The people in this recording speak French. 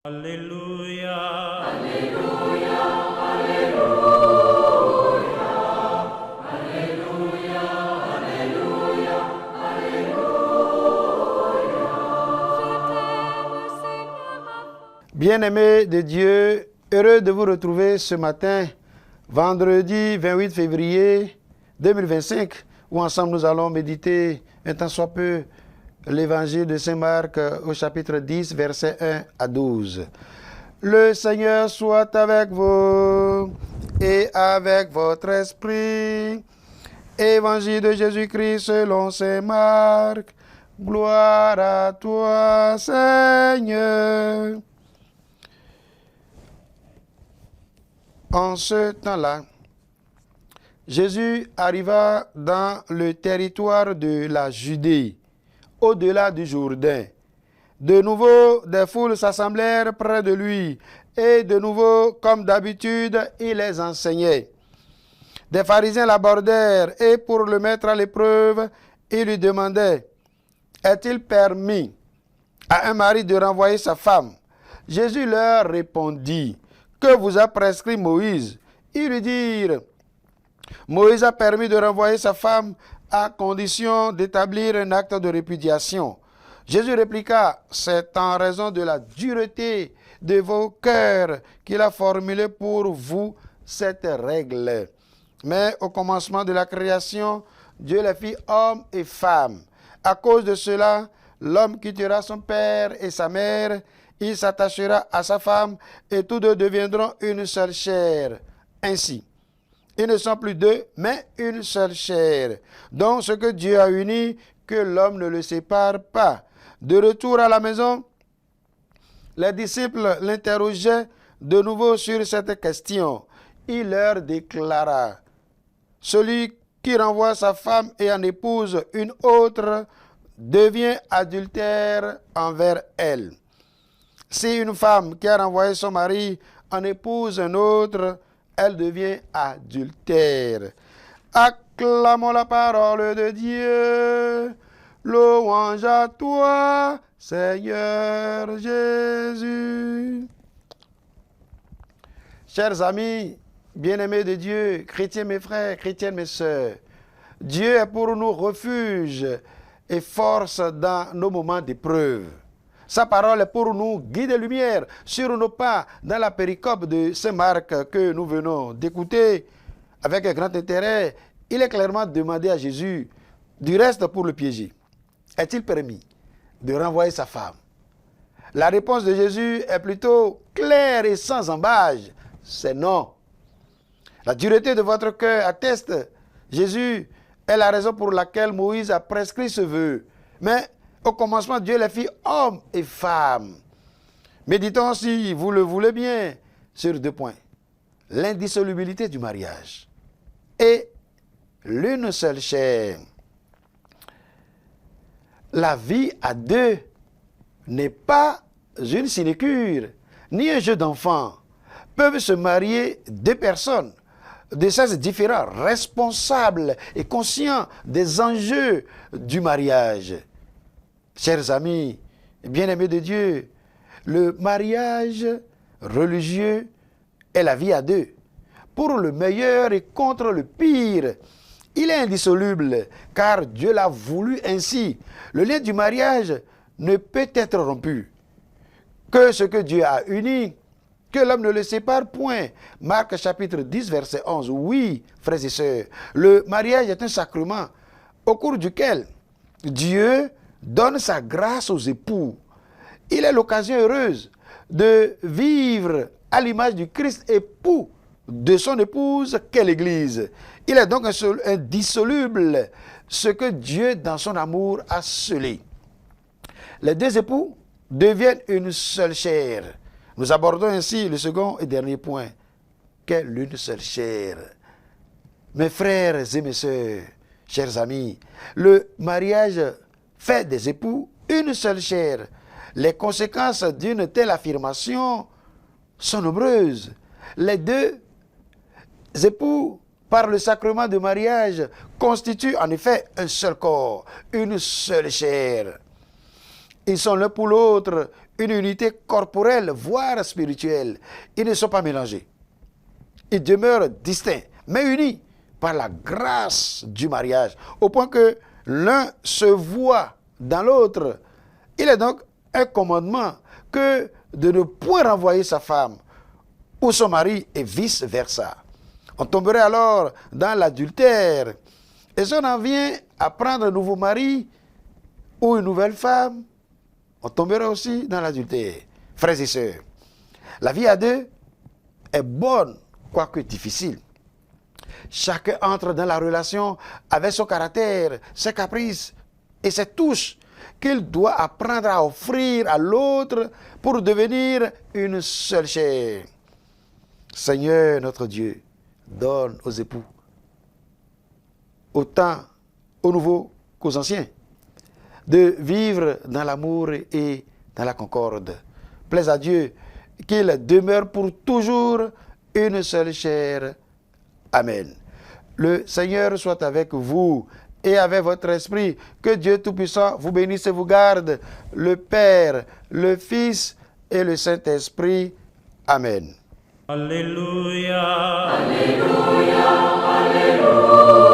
Alléluia. Alléluia, Alléluia, Alléluia, Alléluia, Alléluia. Bien-aimés de Dieu, heureux de vous retrouver ce matin, vendredi 28 février 2025, où ensemble nous allons méditer un tant soit peu l'évangile de Saint Marc au chapitre 10, versets 1 à 12. Le Seigneur soit avec vous et avec votre esprit. Évangile de Jésus-Christ selon Saint Marc. Gloire à toi, Seigneur. En ce temps-là, Jésus arriva dans le territoire de la Judée, au-delà du Jourdain. De nouveau, des foules s'assemblèrent près de lui, et de nouveau, comme d'habitude, il les enseignait. Des pharisiens l'abordèrent, et pour le mettre à l'épreuve, ils lui demandaient, « Est-il permis à un mari de renvoyer sa femme ?» Jésus leur répondit, « Que vous a prescrit Moïse ?» Ils lui dirent, « Moïse a permis de renvoyer sa femme à condition d'établir un acte de répudiation. » Jésus répliqua, « C'est en raison de la dureté de vos cœurs qu'il a formulé pour vous cette règle. Mais au commencement de la création, Dieu les fit hommes et femmes. À cause de cela, l'homme quittera son père et sa mère, il s'attachera à sa femme, et tous deux deviendront une seule chair. Ainsi, ils ne sont plus deux, mais une seule chair. Donc ce que Dieu a uni, que l'homme ne le sépare pas. » De retour à la maison, les disciples l'interrogeaient de nouveau sur cette question. Il leur déclara, « Celui qui renvoie sa femme et en épouse une autre devient adultère envers elle. Si une femme qui a renvoyé son mari en épouse un autre, elle devient adultère. » Acclamons la parole de Dieu. Louange à toi, Seigneur Jésus. Chers amis, bien-aimés de Dieu, chrétiens mes frères, chrétiennes mes sœurs, Dieu est pour nous refuge et force dans nos moments d'épreuve. Sa parole est pour nous guide et lumière sur nos pas dans la péricope de Saint Marc que nous venons d'écouter avec un grand intérêt. Il est clairement demandé à Jésus, du reste pour le piéger, est-il permis de renvoyer sa femme? La réponse de Jésus est plutôt claire et sans embâge, c'est non. La dureté de votre cœur atteste, Jésus est la raison pour laquelle Moïse a prescrit ce vœu. Mais au commencement, Dieu les fit hommes et femmes. Méditons, si vous le voulez bien, sur deux points. L'indissolubilité du mariage et l'une seule chair. La vie à deux n'est pas une sinécure, ni un jeu d'enfant. Peuvent se marier deux personnes de sexes différents, responsables et conscients des enjeux du mariage. Chers amis, bien-aimés de Dieu, le mariage religieux est la vie à deux. Pour le meilleur et contre le pire, il est indissoluble, car Dieu l'a voulu ainsi. Le lien du mariage ne peut être rompu. Que ce que Dieu a uni, que l'homme ne le sépare point. Marc chapitre 10, verset 11. Oui, frères et sœurs, le mariage est un sacrement au cours duquel Dieu donne sa grâce aux époux. Il est l'occasion heureuse de vivre à l'image du Christ époux de son épouse qu'est l'Église. Il est donc indissoluble ce que Dieu, dans son amour, a scellé. Les deux époux deviennent une seule chair. Nous abordons ainsi le second et dernier point, qu'est l'une seule chair. Mes frères et mes sœurs, chers amis, le mariage fait des époux une seule chair. Les conséquences d'une telle affirmation sont nombreuses. Les deux époux, par le sacrement de mariage, constituent en effet un seul corps, une seule chair. Ils sont l'un pour l'autre une unité corporelle, voire spirituelle. Ils ne sont pas mélangés. Ils demeurent distincts, mais unis par la grâce du mariage, au point que l'un se voit dans l'autre. Il est donc un commandement que de ne point renvoyer sa femme ou son mari et vice-versa. On tomberait alors dans l'adultère. Et si on en vient à prendre un nouveau mari ou une nouvelle femme, on tomberait aussi dans l'adultère. Frères et sœurs, la vie à deux est bonne, quoique difficile. Chacun entre dans la relation avec son caractère, ses caprices et ses touches qu'il doit apprendre à offrir à l'autre pour devenir une seule chair. Seigneur notre Dieu, donne aux époux, autant aux nouveaux qu'aux anciens, de vivre dans l'amour et dans la concorde. Plaise à Dieu qu'il demeure pour toujours une seule chair. Amen. Le Seigneur soit avec vous et avec votre esprit. Que Dieu Tout-Puissant vous bénisse et vous garde, le Père, le Fils et le Saint-Esprit. Amen. Alléluia. Alléluia, Alléluia.